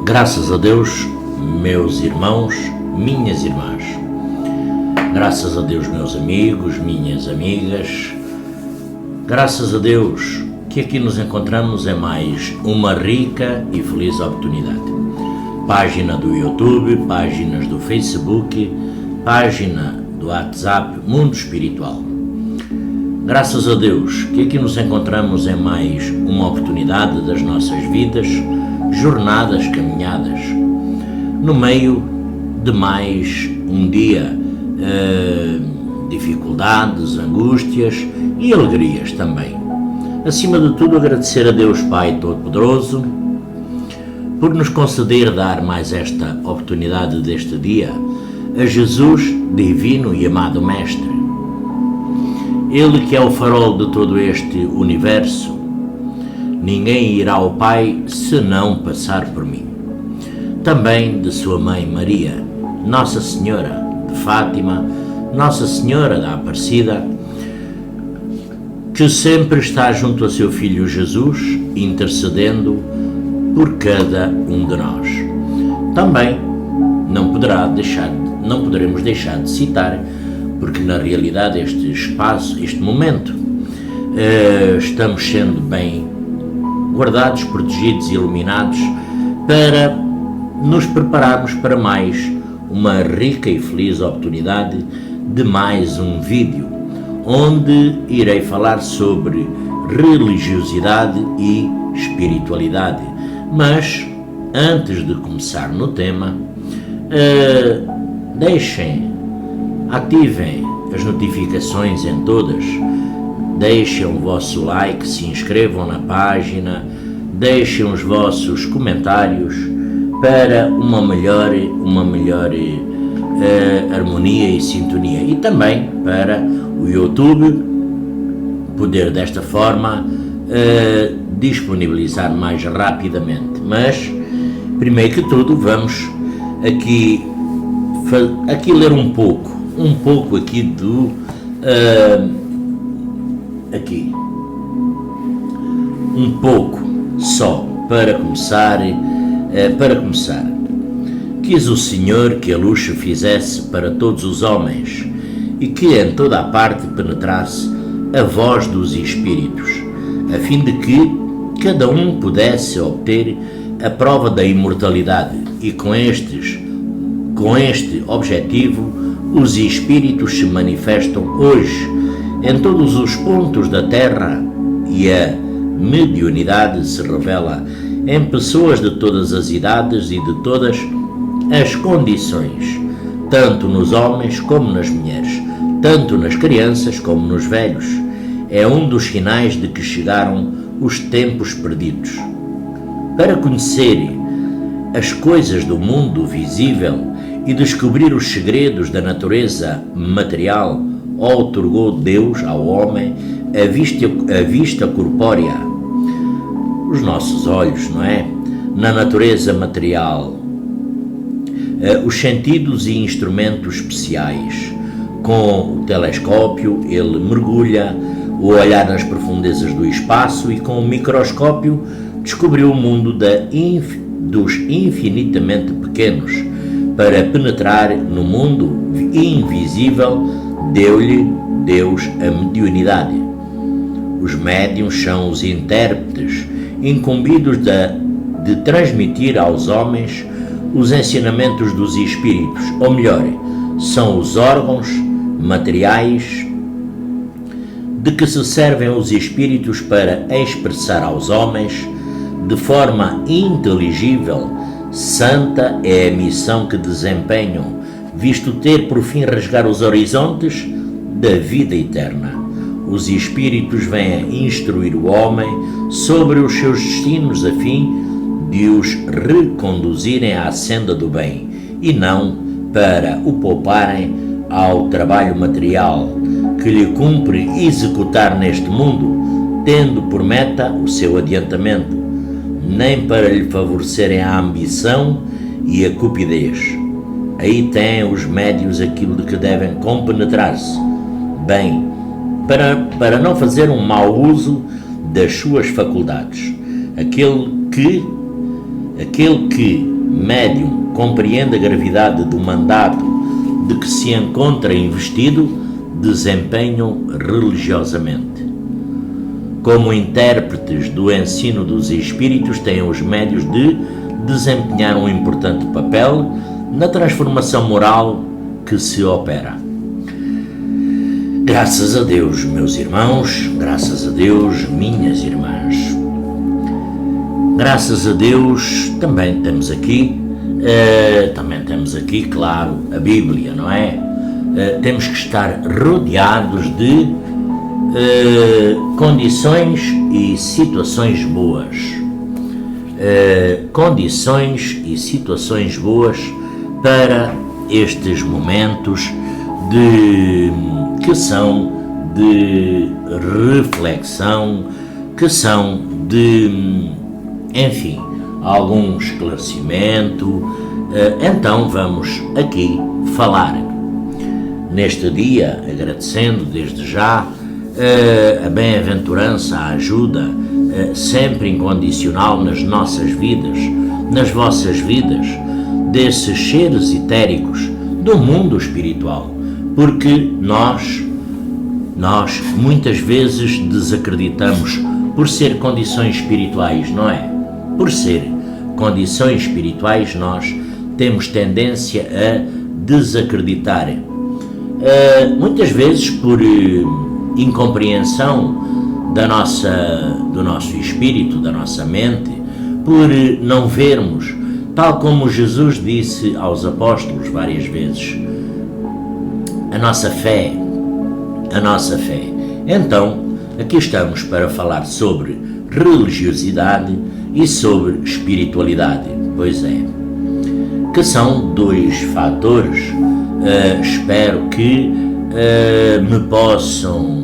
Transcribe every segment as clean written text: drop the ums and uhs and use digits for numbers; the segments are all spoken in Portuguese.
Graças a Deus, meus irmãos, minhas irmãs. Graças a Deus, meus amigos, minhas amigas. Graças a Deus que aqui nos encontramos em mais uma rica e feliz oportunidade. Página do YouTube, páginas do Facebook, página do WhatsApp, Mundo Espiritual. Graças a Deus que aqui nos encontramos em mais uma oportunidade das nossas vidas, jornadas, caminhadas, no meio de mais um dia, dificuldades, angústias e alegrias também. Acima de tudo, agradecer a Deus Pai Todo-Poderoso por nos conceder dar mais esta oportunidade deste dia, a Jesus, divino e amado Mestre. Ele que é o farol de todo este universo. Ninguém irá ao Pai se não passar por mim. Também de sua mãe Maria, Nossa Senhora de Fátima, Nossa Senhora da Aparecida, que sempre está junto a seu Filho Jesus, intercedendo por cada um de nós. Também não poderemos deixar de citar, porque na realidade este espaço, este momento, estamos sendo bem guardados, protegidos e iluminados para nos prepararmos para mais uma rica e feliz oportunidade de mais um vídeo, onde irei falar sobre religiosidade e espiritualidade. Mas, antes de começar no tema, ativem as notificações em todas, deixem o vosso like, se inscrevam na página, deixem os vossos comentários para uma melhor harmonia e sintonia, e também para o YouTube poder desta forma disponibilizar mais rapidamente. Mas primeiro que tudo vamos aqui ler um pouco aqui do um pouco só para começar. Quis o Senhor que a luz se fizesse para todos os homens e que em toda a parte penetrasse a voz dos Espíritos, a fim de que cada um pudesse obter a prova da imortalidade, e com este objetivo os Espíritos se manifestam hoje em todos os pontos da Terra, e a mediunidade se revela em pessoas de todas as idades e de todas as condições, tanto nos homens como nas mulheres, tanto nas crianças como nos velhos. É um dos sinais de que chegaram os tempos perdidos. Para conhecer as coisas do mundo visível e descobrir os segredos da natureza material, outorgou Deus ao homem a vista corpórea, os nossos olhos, não é? Na natureza material, os sentidos e instrumentos especiais. Com o telescópio ele mergulha o olhar nas profundezas do espaço, e com o microscópio descobriu o mundo dos infinitamente pequenos. Para penetrar no mundo invisível, deu-lhe Deus a mediunidade. Os médiuns são os intérpretes incumbidos de transmitir aos homens os ensinamentos dos Espíritos, ou melhor, são os órgãos materiais de que se servem os Espíritos para expressar aos homens, de forma inteligível, santa é a missão que desempenham, visto ter por fim rasgar os horizontes da vida eterna. Os Espíritos vêm instruir o homem sobre os seus destinos, a fim de os reconduzirem à senda do bem, e não para o pouparem ao trabalho material que lhe cumpre executar neste mundo, tendo por meta o seu adiantamento, nem para lhe favorecerem a ambição e a cupidez. Aí têm os médios aquilo de que devem compenetrar-se bem, para não fazer um mau uso das suas faculdades. Aquele que médium compreende a gravidade do mandato de que se encontra investido, desempenham religiosamente. Como intérpretes do ensino dos espíritos, têm os médios de desempenhar um importante papel na transformação moral que se opera. Graças a Deus, meus irmãos, graças a Deus, minhas irmãs. Graças a Deus, também temos aqui, claro, a Bíblia, não é? Temos que estar rodeados de condições e situações boas. Condições e situações boas para estes momentos que são de reflexão, que são de, enfim, algum esclarecimento. Então vamos aqui falar neste dia, agradecendo desde já a bem-aventurança, a ajuda sempre incondicional nas nossas vidas, nas vossas vidas, desses seres etéricos do mundo espiritual, porque nós muitas vezes desacreditamos por ser condições espirituais, não é? Por ser condições espirituais, nós temos tendência a desacreditar. Muitas vezes por incompreensão do nosso espírito, da nossa mente, por não vermos, tal como Jesus disse aos apóstolos várias vezes, a nossa fé. Então, aqui estamos para falar sobre religiosidade e sobre espiritualidade, pois é, que são dois fatores, espero que me possam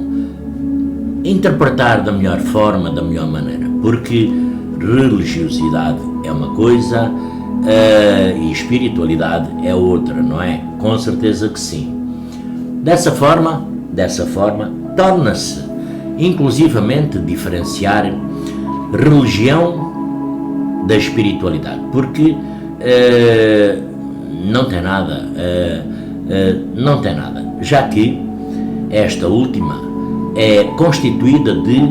interpretar da melhor forma, da melhor maneira, porque religiosidade é uma coisa e espiritualidade é outra, não é? Com certeza que sim. Dessa forma, torna-se inclusivamente diferenciar religião da espiritualidade, porque não tem nada, já que esta última é constituída de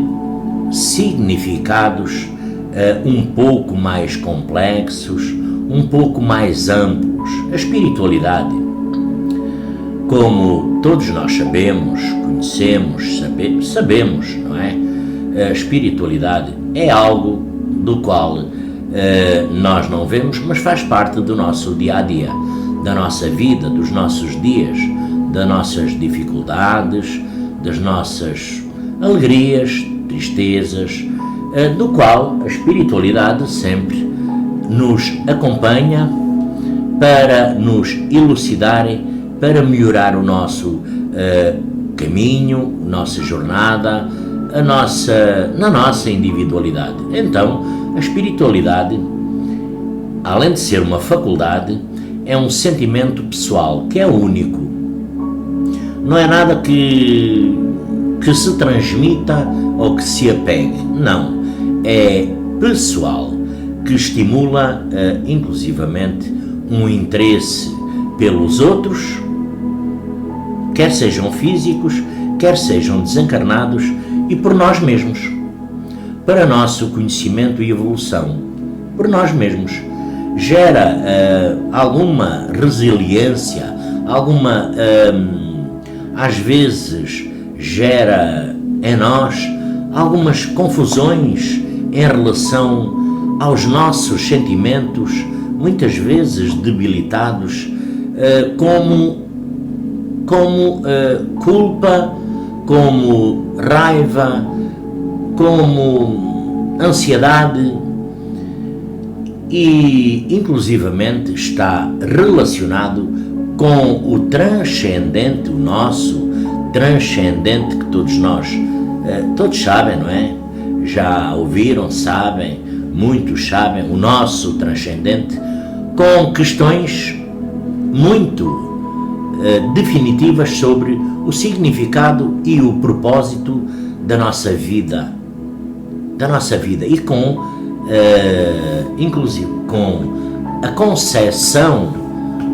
significados um pouco mais complexos, um pouco mais amplos. A espiritualidade, como todos nós sabemos, conhecemos, sabemos, não é? A espiritualidade é algo do qual nós não vemos, mas faz parte do nosso dia-a-dia, da nossa vida, dos nossos dias, das nossas dificuldades, das nossas alegrias, tristezas, do qual a espiritualidade sempre nos acompanha para nos elucidar, para melhorar o nosso caminho, nossa jornada, na nossa individualidade. Então, a espiritualidade, além de ser uma faculdade, é um sentimento pessoal que é único. Não é nada que se transmita ou que se apegue. Não. É pessoal, que estimula inclusivamente um interesse pelos outros, quer sejam físicos, quer sejam desencarnados, e por nós mesmos, para nosso conhecimento e evolução, por nós mesmos. Gera alguma resiliência, às vezes gera em nós algumas confusões em relação aos nossos sentimentos, muitas vezes debilitados, como culpa, como raiva, como ansiedade, e inclusivamente está relacionado com o transcendente, o nosso transcendente, que todos nós, todos sabem, não é? Já ouviram, sabem, muitos sabem, o nosso transcendente, com questões muito definitivas sobre o significado e o propósito da nossa vida, e com inclusive com a concepção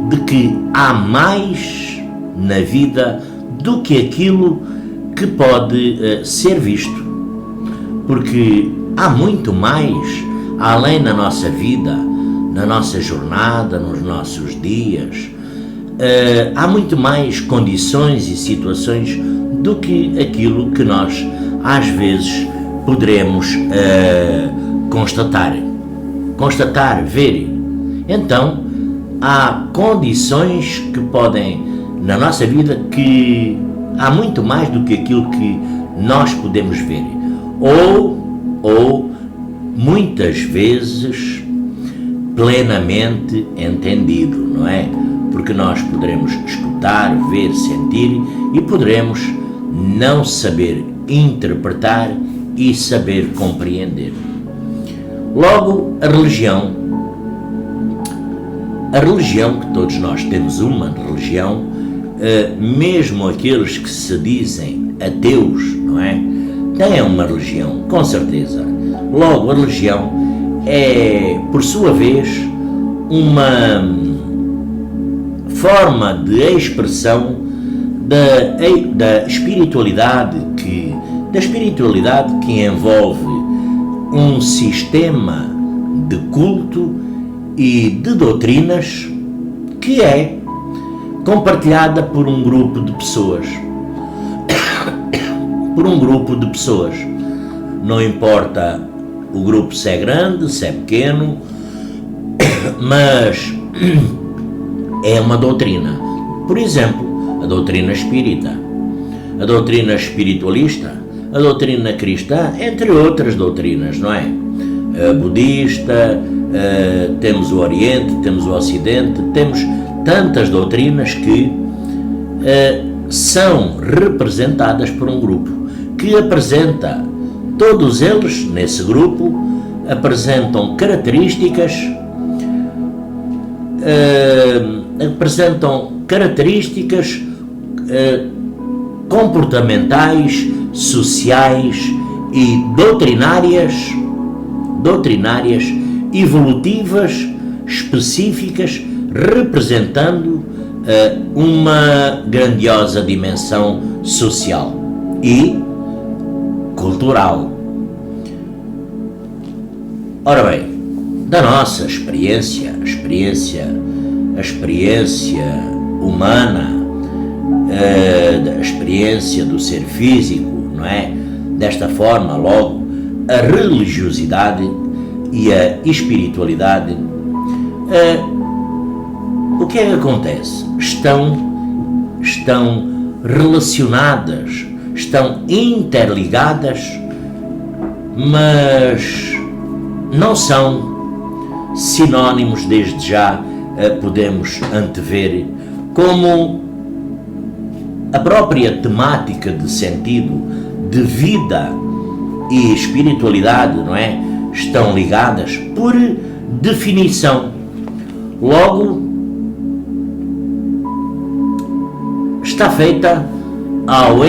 de que há mais na vida do que aquilo que pode ser visto. Porque há muito mais além da nossa vida, na nossa jornada, nos nossos dias. Há muito mais condições e situações do que aquilo que nós às vezes poderemos constatar, ver. Então há condições que podem na nossa vida que há muito mais do que aquilo que nós podemos ver ou muitas vezes plenamente entendido, não é? Porque nós poderemos escutar, ver, sentir e poderemos não saber interpretar e saber compreender. Logo, a religião, que todos nós temos uma religião, mesmo aqueles que se dizem ateus, não é? Têm uma religião, com certeza. Logo, a religião é, por sua vez, uma forma de expressão da espiritualidade que envolve um sistema de culto e de doutrinas que é compartilhada por um grupo de pessoas. Não importa o grupo se é grande, se é pequeno, mas é uma doutrina. Por exemplo, a doutrina espírita, a doutrina espiritualista, a doutrina cristã, entre outras doutrinas, não é? A budista, temos o Oriente, temos o Ocidente, temos tantas doutrinas que são representadas por um grupo que apresenta, todos eles nesse grupo apresentam características comportamentais, sociais e doutrinárias evolutivas específicas, representando uma grandiosa dimensão social e cultural. Ora bem, da nossa experiência humana, da experiência do ser físico, não é? Desta forma, logo, a religiosidade e a espiritualidade, o que é que acontece? Estão relacionadas, estão interligadas, mas não são sinónimos. Desde já podemos antever como a própria temática de sentido, de vida e espiritualidade, não é? Estão ligadas por definição. Logo, está feita ao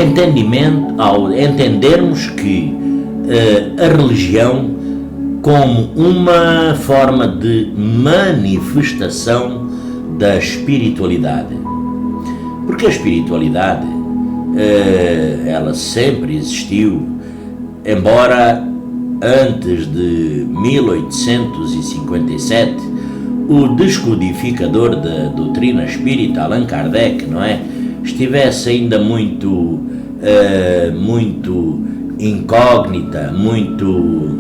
entendermos que a religião como uma forma de manifestação da espiritualidade. Porque a espiritualidade, ela sempre existiu, embora antes de 1857, o descodificador da doutrina espírita, Allan Kardec, não é? Estivesse ainda muito incógnita, muito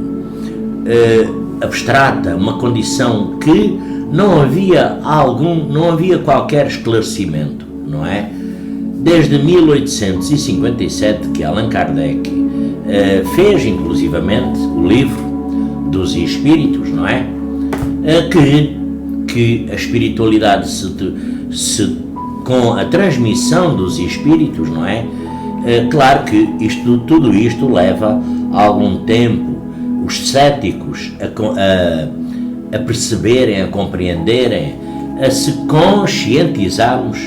abstrata, uma condição que não havia qualquer esclarecimento, não é? Desde 1857 que Allan Kardec fez inclusivamente o livro dos Espíritos, não é? Que a espiritualidade com a transmissão dos Espíritos, não é? Claro que tudo isto leva algum tempo os céticos a perceberem, a compreenderem, a se conscientizarmos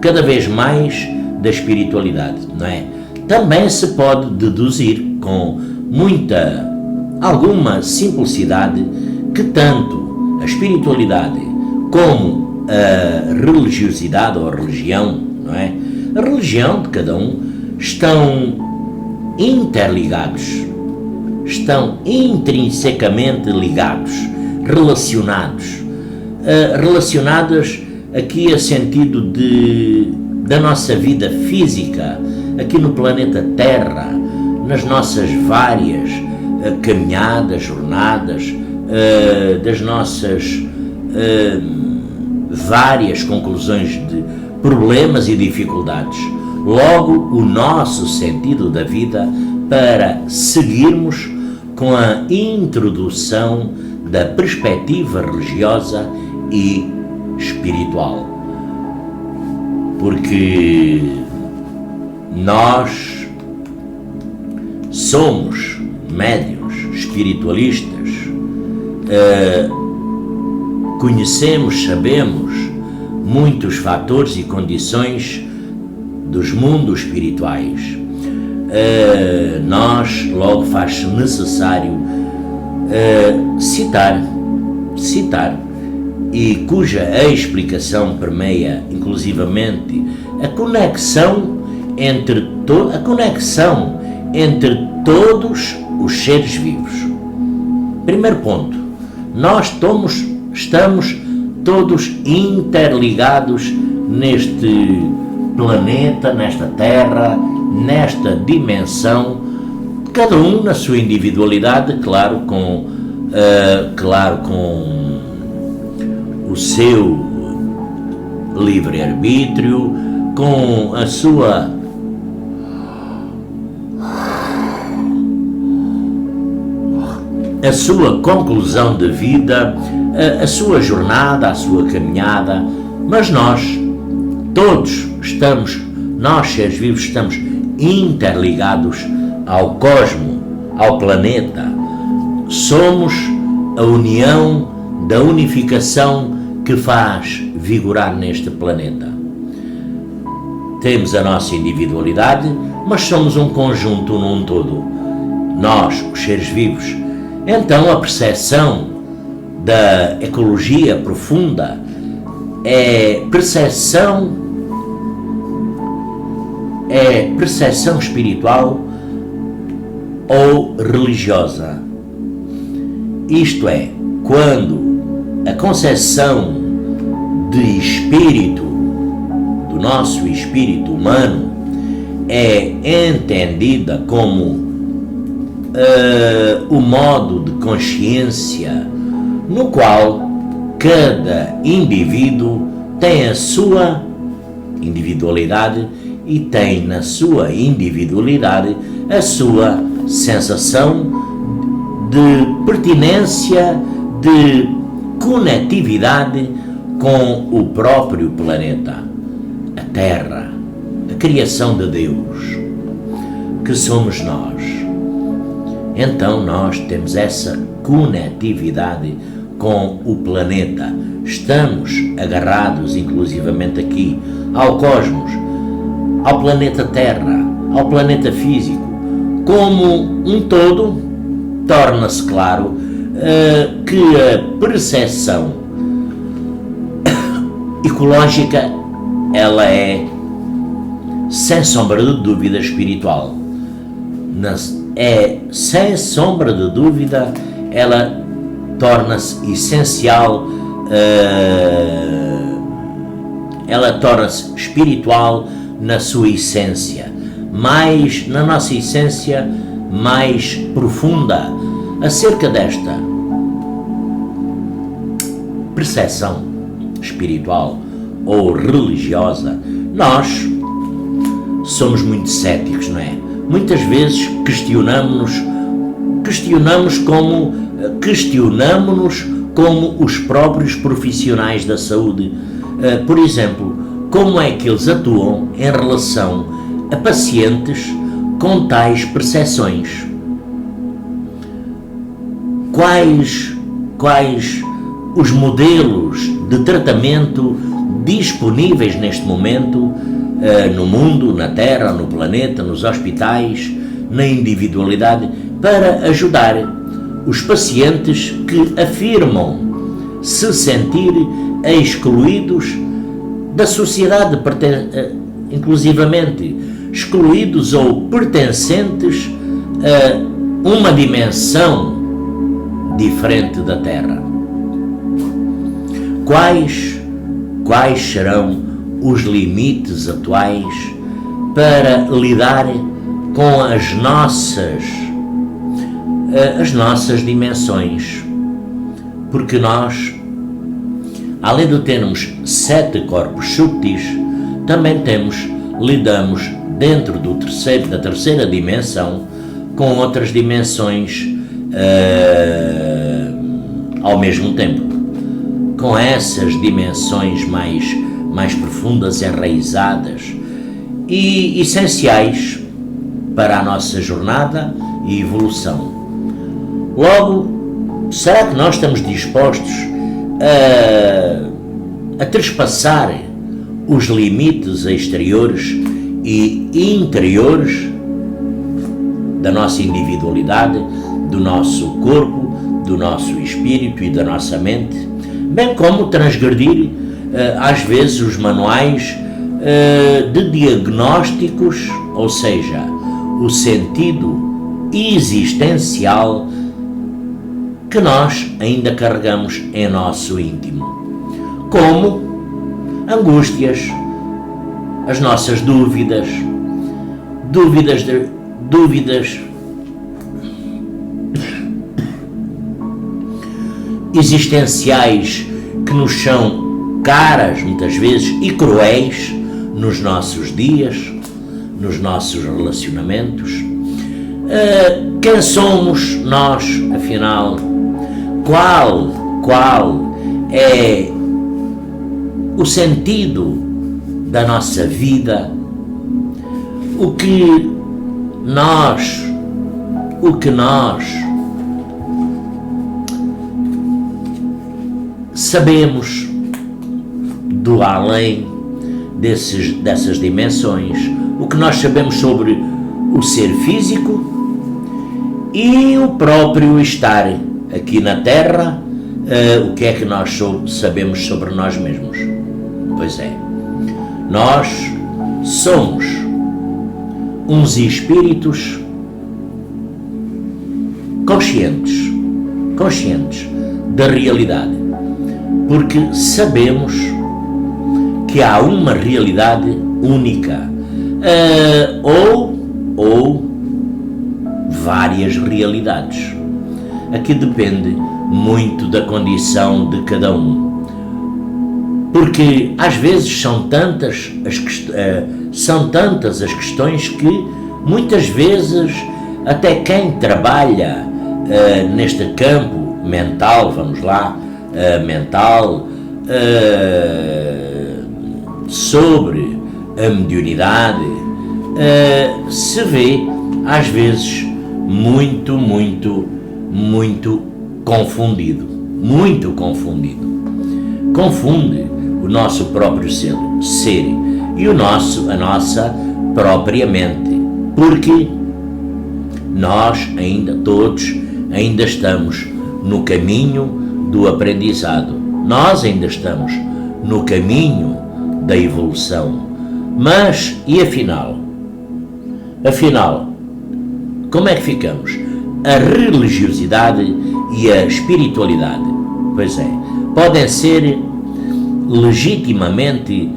cada vez mais da espiritualidade, não é? Também se pode deduzir com alguma simplicidade que tanto a espiritualidade como a religiosidade ou a religião, não é? A religião de cada um estão interligados, estão intrinsecamente ligados, relacionados, relacionadas aqui a sentido da nossa vida física, aqui no planeta Terra, nas nossas várias caminhadas, jornadas, das nossas várias conclusões de problemas e dificuldades. Logo, o nosso sentido da vida para seguirmos com a introdução da perspectiva religiosa e espiritual. Porque nós somos médiuns, espiritualistas, conhecemos, sabemos muitos fatores e condições dos mundos espirituais. Nós logo faz-se necessário citar e cuja explicação permeia inclusivamente a conexão entre todos os seres vivos. Primeiro ponto, nós estamos todos interligados neste planeta, nesta Terra, nesta dimensão, cada um na sua individualidade, claro, com o seu livre-arbítrio, com a sua conclusão de vida, a sua jornada, a sua caminhada, mas nós todos nós seres vivos estamos interligados ao cosmo, ao planeta. Somos a união da unificação que faz vigorar neste planeta. Temos a nossa individualidade, mas somos um conjunto num todo. Nós, os seres vivos. Então a percepção da ecologia profunda é percepção espiritual ou religiosa. Isto é, quando a concepção de espírito, do nosso espírito humano, é entendida como o modo de consciência no qual cada indivíduo tem a sua individualidade e tem na sua individualidade a sua sensação de pertinência, de conectividade com o próprio planeta, a Terra, a criação de Deus, que somos nós. Então nós temos essa conectividade com o planeta. Estamos agarrados inclusivamente aqui ao cosmos, ao planeta Terra, ao planeta físico. Como um todo, torna-se claro que a percepção ecológica, ela é, sem sombra de dúvida, espiritual. Sem sombra de dúvida, ela torna-se essencial, ela torna-se espiritual na sua essência, mais na nossa essência mais profunda acerca desta percepção espiritual ou religiosa. Nós somos muito céticos, não é? Muitas vezes questionamos-nos como os próprios profissionais da saúde. Por exemplo, como é que eles atuam em relação a pacientes com tais percepções? Quais os modelos de tratamento disponíveis neste momento no mundo, na Terra, no planeta, nos hospitais, na individualidade, para ajudar os pacientes que afirmam se sentir excluídos da sociedade, inclusivamente excluídos ou pertencentes a uma dimensão diferente da Terra. Quais serão os limites atuais para lidar com as nossas dimensões? Porque nós, além de termos 7 corpos súteis, também lidamos dentro da terceira dimensão com outras dimensões ao mesmo tempo, com essas dimensões mais profundas, enraizadas e essenciais para a nossa jornada e evolução. Logo, será que nós estamos dispostos a trespassar os limites exteriores e interiores da nossa individualidade, do nosso corpo, do nosso espírito e da nossa mente, bem como transgredir às vezes os manuais de diagnósticos, ou seja, o sentido existencial que nós ainda carregamos em nosso íntimo, como angústias, as nossas dúvidas existenciais que nos são caras muitas vezes e cruéis nos nossos dias, nos nossos relacionamentos. Quem somos nós, afinal? Qual é o sentido da nossa vida? O que nós sabemos do além dessas dimensões, o que nós sabemos sobre o ser físico e o próprio estar aqui na Terra, o que é que nós sabemos sobre nós mesmos? Pois é, nós somos uns espíritos conscientes da realidade, porque sabemos que há uma realidade única, ou várias realidades. Aqui depende muito da condição de cada um, porque às vezes são tantas as questões que muitas vezes até quem trabalha neste campo mental, sobre a mediunidade, se vê às vezes muito confundido. Confunde o nosso próprio ser e a nossa própria mente, porque nós todos ainda estamos no caminho do aprendizado, nós ainda estamos no caminho da evolução. Mas, e afinal, como é que ficamos? A religiosidade e a espiritualidade, pois é, podem ser legitimamente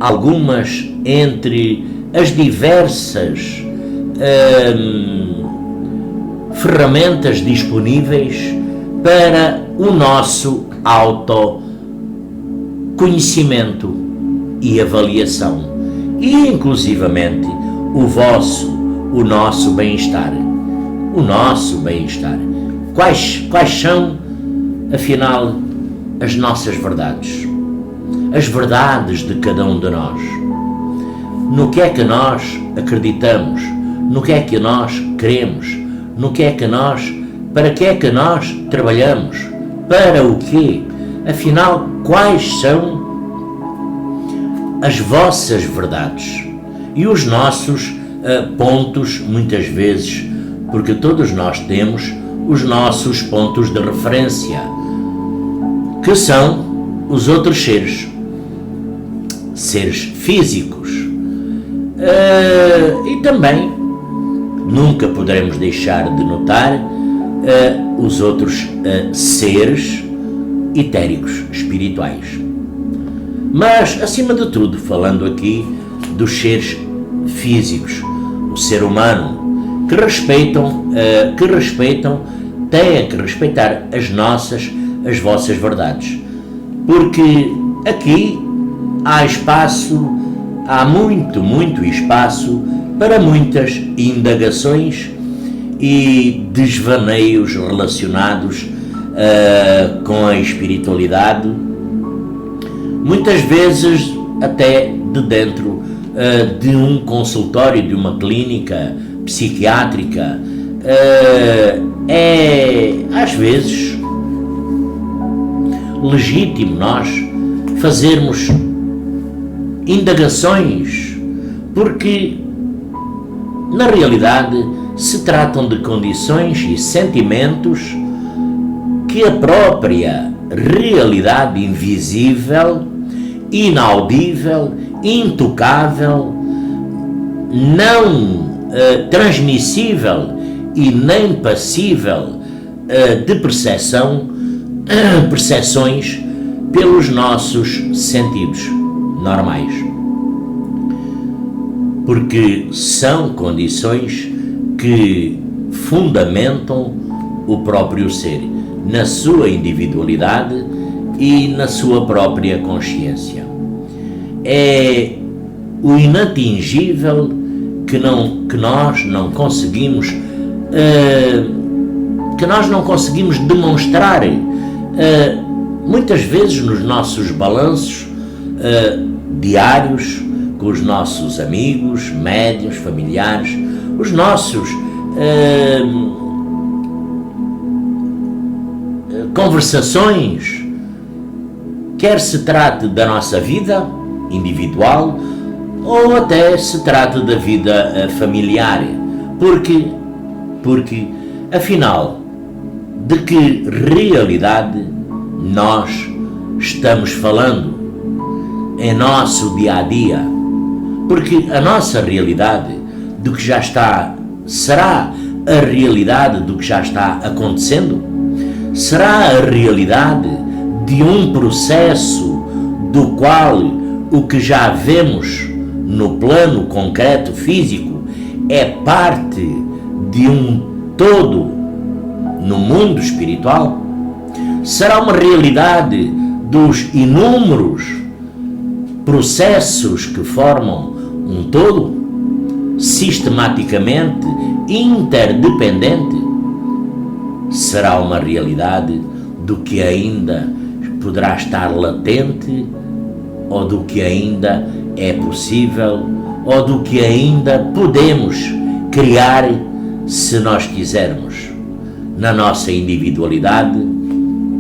algumas entre as diversas ferramentas disponíveis para o nosso autoconhecimento e avaliação, e inclusivamente o nosso bem-estar. Quais são, afinal, as nossas verdades? As verdades de cada um de nós. No que é que nós acreditamos? No que é que nós queremos? Para que é que nós trabalhamos? Para o quê? Afinal, quais são as vossas verdades e os nossos pontos, muitas vezes, porque todos nós temos os nossos pontos de referência, que são os outros seres físicos. E também nunca poderemos deixar de notar os outros seres etéricos, espirituais. Mas, acima de tudo, falando aqui dos seres físicos, o ser humano, que respeitam, têm que respeitar as vossas verdades. Porque aqui há muito espaço para muitas indagações e desvaneios relacionados com a espiritualidade, muitas vezes até de dentro de um consultório, de uma clínica psiquiátrica. É às vezes legítimo nós fazermos indagações, porque na realidade se tratam de condições e sentimentos que a própria realidade invisível, inaudível, intocável, não transmissível e nem passível de percepções pelos nossos sentidos normais. Porque são condições que fundamentam o próprio ser, na sua individualidade e na sua própria consciência. É o inatingível que nós não conseguimos demonstrar muitas vezes nos nossos balanços diários com os nossos amigos, médiuns, familiares, os nossos conversações, quer se trate da nossa vida individual ou até se trate da vida familiar, porque afinal, de que realidade nós estamos falando em nosso dia a dia? Porque a nossa realidade do que já está será a realidade do que já está acontecendo? Será a realidade de um processo do qual o que já vemos no plano concreto físico é parte de um todo no mundo espiritual? Será uma realidade dos inúmeros processos que formam um todo, sistematicamente interdependente? Será uma realidade do que ainda poderá estar latente, ou do que ainda é possível, ou do que ainda podemos criar, se nós quisermos, na nossa individualidade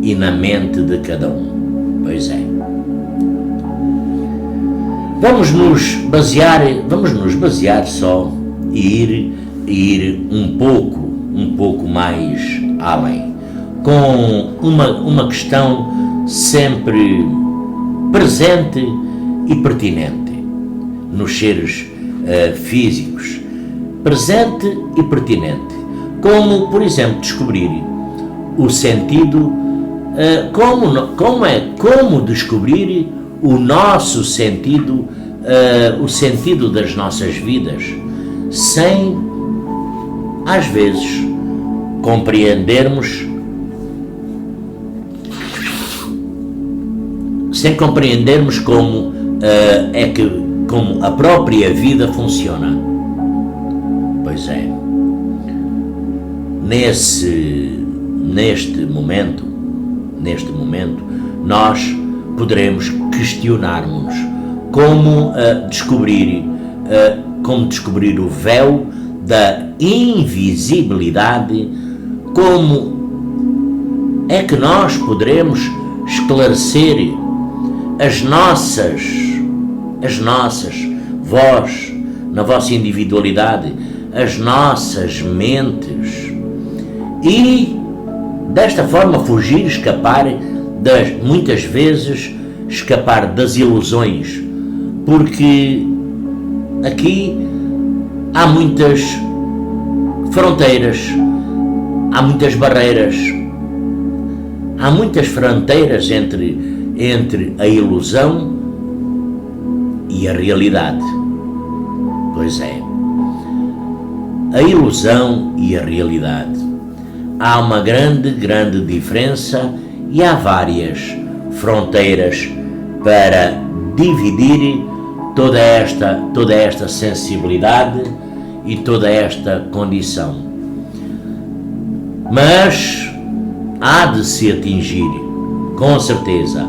e na mente de cada um? Pois é. Vamos nos basear só e ir um pouco mais além, com uma questão sempre presente e pertinente nos seres físicos, presente e pertinente, como, por exemplo, descobrir o sentido, como descobrir o nosso sentido, o sentido das nossas vidas, sem, às vezes, compreendermos como a própria vida funciona. Pois é. Neste momento, nós poderemos questionar-nos como descobrir o véu da invisibilidade, como é que nós poderemos esclarecer as nossas vós, na vossa individualidade, as nossas mentes, e desta forma escapar muitas vezes escapar das ilusões, porque aqui há muitas fronteiras, há muitas barreiras, há muitas fronteiras entre a ilusão e a realidade. Pois é, a ilusão e a realidade. Há uma grande diferença e há várias fronteiras para dividir toda esta sensibilidade e toda esta condição. Mas há de se atingir, com certeza,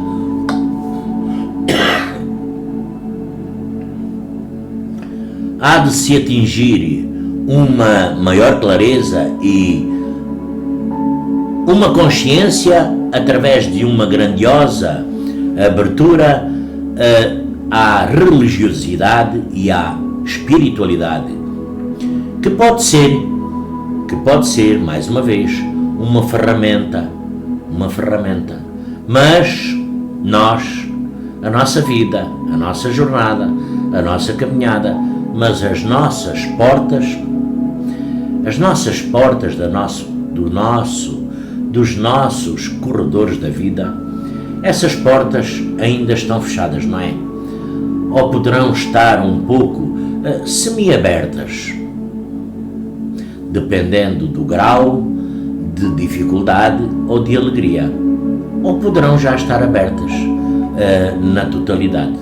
há de se atingir uma maior clareza e uma consciência através de uma grandiosa abertura à religiosidade e à espiritualidade, que pode ser, mais uma vez, uma ferramenta, mas nós, a nossa vida, a nossa jornada, a nossa caminhada, mas as nossas portas dos nossos corredores da vida, essas portas ainda estão fechadas, não é? Ou poderão estar um pouco semi-abertas, dependendo do grau de dificuldade ou de alegria, ou poderão já estar abertas na totalidade,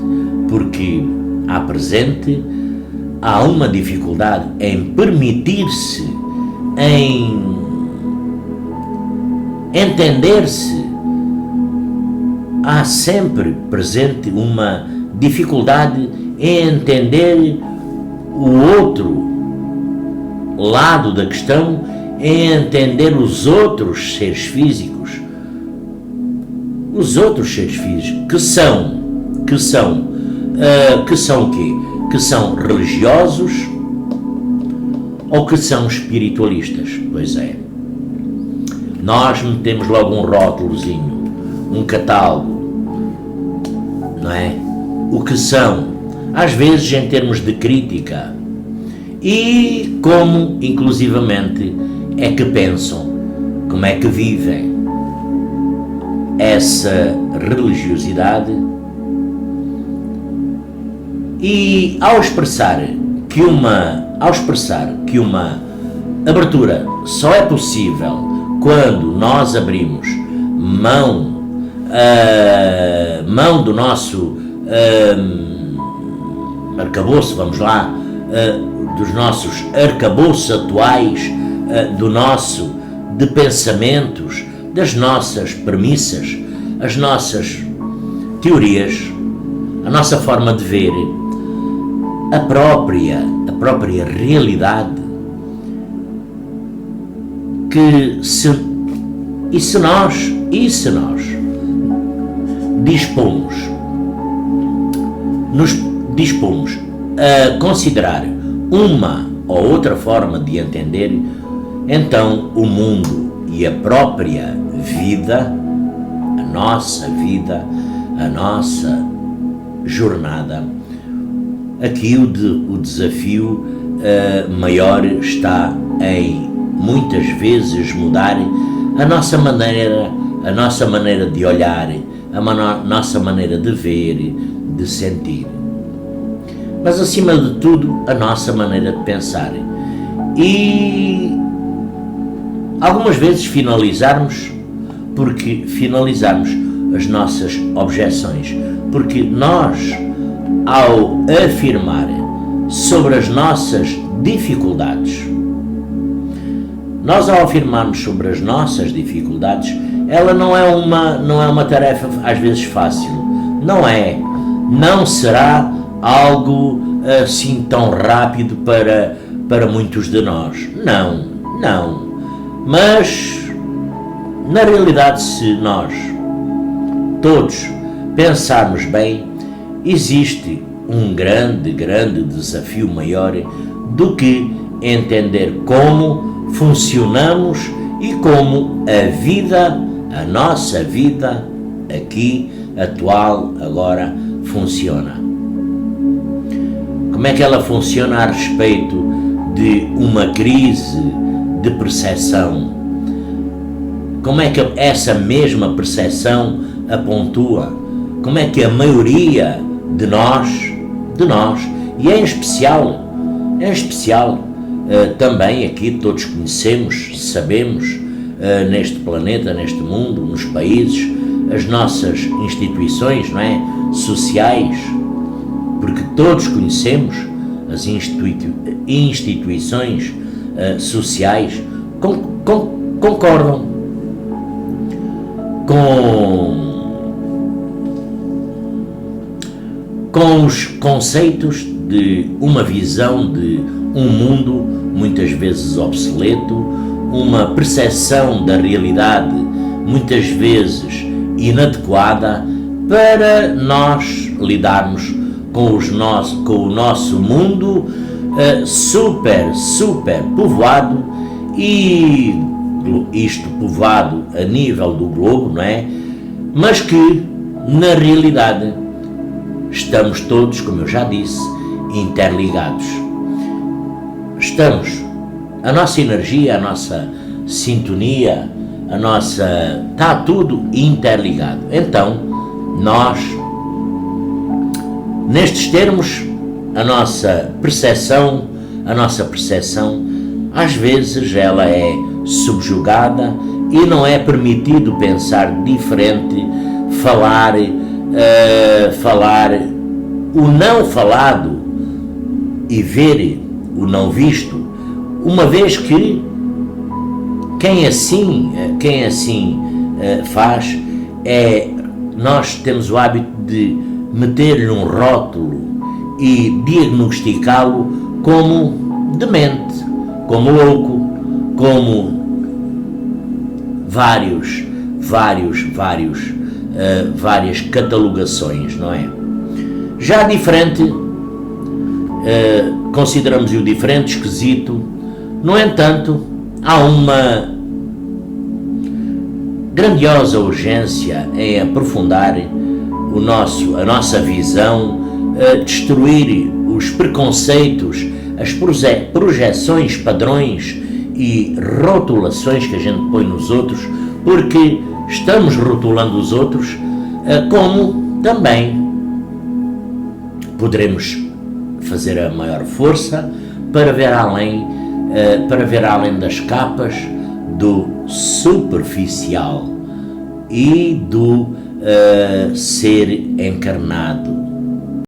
porque à presente há uma dificuldade em permitir-se, em entender-se. Há sempre presente uma dificuldade em entender o outro lado da questão, em entender os outros seres físicos. Os outros seres físicos que são o quê? Que são religiosos ou que são espiritualistas. Pois é, nós metemos logo um rótulozinho, um catálogo, não é? O que são, às vezes em termos de crítica, e como inclusivamente é que pensam, como é que vivem essa religiosidade. E ao expressar que uma abertura só é possível quando nós abrimos mão do nosso arcabouço, vamos lá, dos nossos arcabouços atuais, de pensamentos, das nossas premissas, as nossas teorias, a nossa forma de ver, a própria realidade, se nós nos dispomos a considerar uma ou outra forma de entender, então o mundo e a própria vida, a nossa jornada, aqui o desafio maior está em muitas vezes mudar a nossa maneira de olhar, a nossa maneira de ver, de sentir, mas acima de tudo a nossa maneira de pensar, e algumas vezes finalizarmos as nossas objeções, porque nós, ao afirmar sobre as nossas dificuldades, ela não é uma tarefa às vezes fácil, não será algo assim tão rápido para muitos de nós, não, mas na realidade, se nós todos pensarmos bem, existe um grande desafio maior do que entender como funcionamos e como a nossa vida aqui, atual, agora, funciona. Como é que ela funciona a respeito de uma crise de percepção? Como é que essa mesma percepção apontua? Como é que a maioria de nós, e em especial, também aqui todos conhecemos, sabemos, neste planeta, neste mundo, nos países, as nossas instituições, não é? Sociais, porque todos conhecemos as instituições sociais, concordam com os conceitos de uma visão de um mundo muitas vezes obsoleto, uma percepção da realidade muitas vezes inadequada para nós lidarmos com o nosso mundo super povoado, e isto povoado a nível do globo, não é? Mas que na realidade estamos todos, como eu já disse, interligados. A nossa energia, a nossa sintonia, está tudo interligado. Então, nós, nestes termos, a nossa percepção, às vezes ela é subjugada e não é permitido pensar diferente, falar o não falado e ver o não visto, uma vez que quem assim faz nós temos o hábito de meter-lhe um rótulo e diagnosticá-lo como demente, como louco, como várias catalogações, não é? Já diferente, consideramos-o diferente, esquisito. No entanto, há uma grandiosa urgência em aprofundar a nossa visão, destruir os preconceitos, as projeções, padrões e rotulações que a gente põe nos outros, porque estamos rotulando os outros, como também poderemos fazer a maior força para ver além das capas do superficial e do ser encarnado